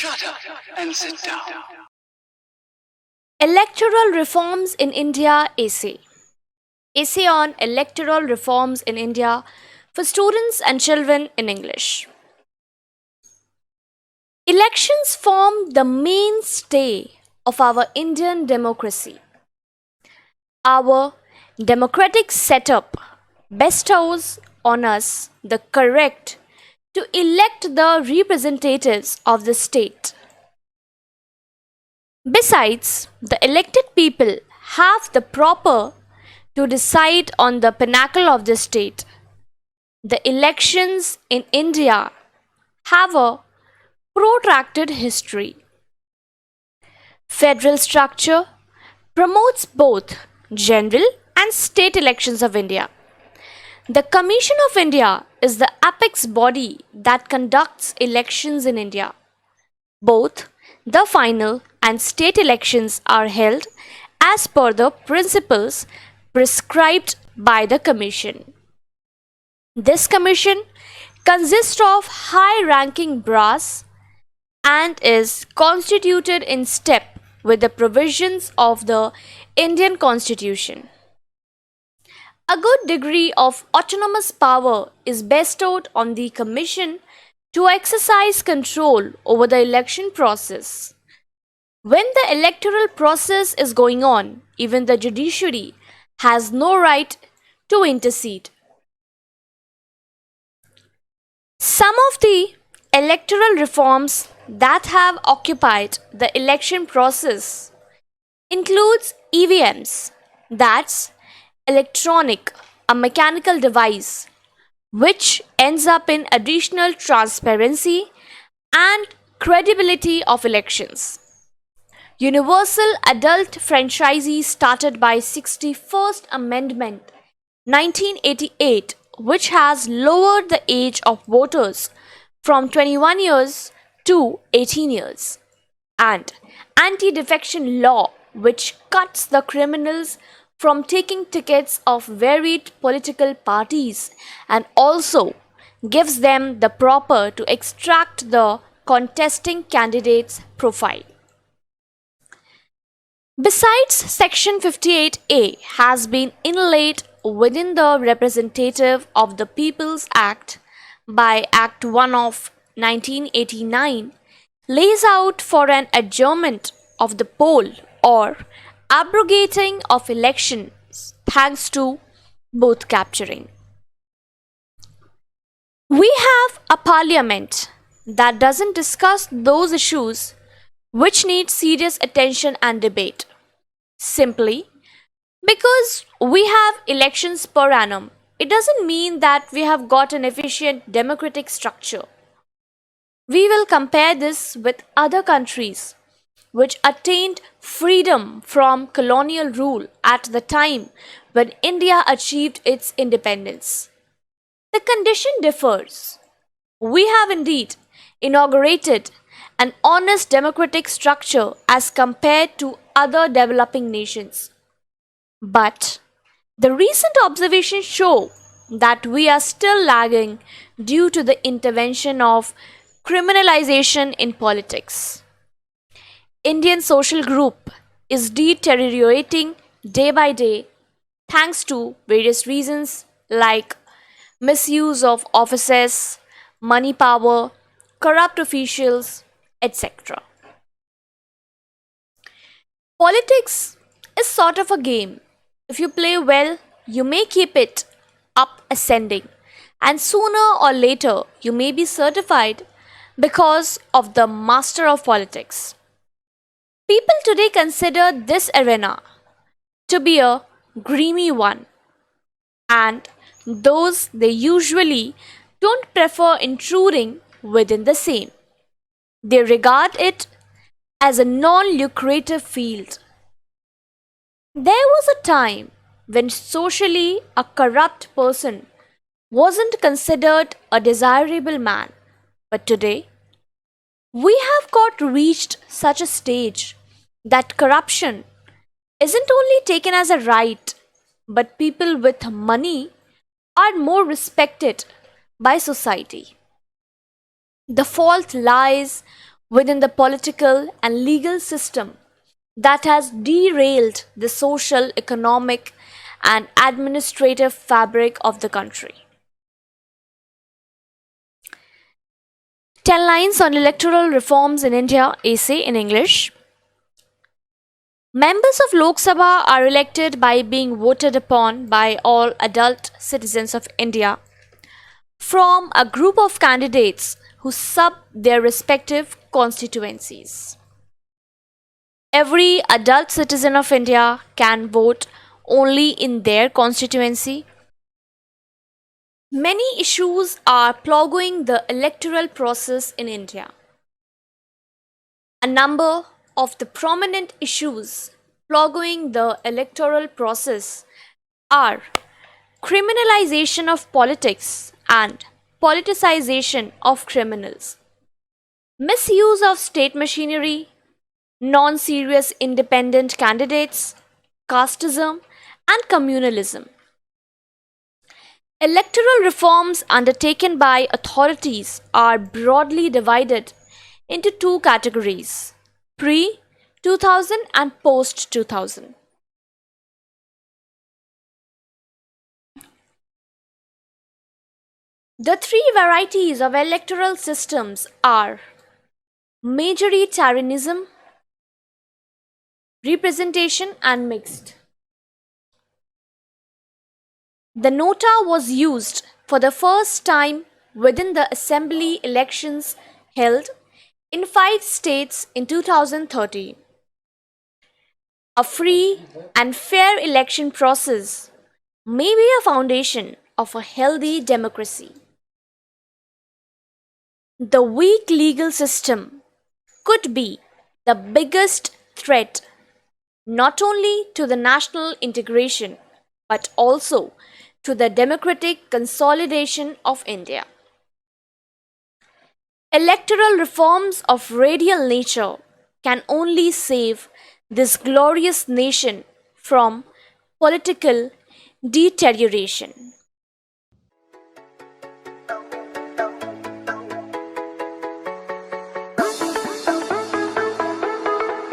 Shut up and sit down. Electoral Reforms in India Essay. Essay on Electoral Reforms in India for Students and Children in English. Elections form the mainstay of our Indian democracy. Our democratic setup bestows on us the correct to elect the representatives of the state. Besides, the elected people have the proper to decide on the pinnacle of the state. The elections in India have a protracted history. Federal structure promotes both general and state elections of India. The Commission of India is the apex body that conducts elections in India. Both the final and state elections are held as per the principles prescribed by the Commission. This Commission consists of high ranking brass and is constituted in step with the provisions of the Indian Constitution. A good degree of autonomous power is bestowed on the Commission to exercise control over the election process. When the electoral process is going on, even the judiciary has no right to intercede. Some of the electoral reforms that have occupied the election process includes EVMs, that's electronic, a mechanical device which ends up in additional transparency and credibility of elections. Universal adult franchisee started by 61st Amendment 1988, which has lowered the age of voters from 21 years to 18 years, and anti-defection law, which cuts the criminals from taking tickets of varied political parties and also gives them the proper to extract the contesting candidate's profile. Besides, Section 58A has been inlaid within the Representative of the People's Act by Act 1 of 1989, lays out for an adjournment of the poll or abrogating of elections thanks to both capturing. We have a parliament that doesn't discuss those issues which need serious attention and debate. Simply because we have elections per annum, it doesn't mean that we have got an efficient democratic structure. We will compare this with other countries which attained freedom from colonial rule at the time when India achieved its independence. The condition differs. We have indeed inaugurated an honest democratic structure as compared to other developing nations. But the recent observations show that we are still lagging due to the intervention of criminalization in politics. Indian social group is deteriorating day by day thanks to various reasons like misuse of offices, money power, corrupt officials, etc. Politics is sort of a game. If you play well, you may keep it up ascending, and sooner or later you may be certified because of the master of politics. People today consider this arena to be a grimy one, and those they usually don't prefer intruding within the same. They regard it as a non-lucrative field. There was a time when socially a corrupt person wasn't considered a desirable man, but today we have got reached such a stage that corruption isn't only taken as a right, but people with money are more respected by society. The fault lies within the political and legal system that has derailed the social, economic, and administrative fabric of the country. 10 lines on electoral reforms in India, essay in English. Members of Lok Sabha are elected by being voted upon by all adult citizens of India from a group of candidates who sub their respective constituencies. Every adult citizen of India can vote only in their constituency. Many issues are plaguing the electoral process in India. A number of the prominent issues plaguing the electoral process are criminalization of politics and politicization of criminals, misuse of state machinery, non serious independent candidates, casteism, and communalism. Electoral reforms undertaken by authorities are broadly divided into two categories: pre 2000 and post 2000. The three varieties of electoral systems are majoritarianism, representation, and mixed. The nota was used for the first time within the assembly elections held in 5 states in 2013. A free and fair election process may be a foundation of a healthy democracy. The weak legal system could be the biggest threat not only to the national integration but also to the democratic consolidation of India. Electoral reforms of radial nature can only save this glorious nation from political deterioration.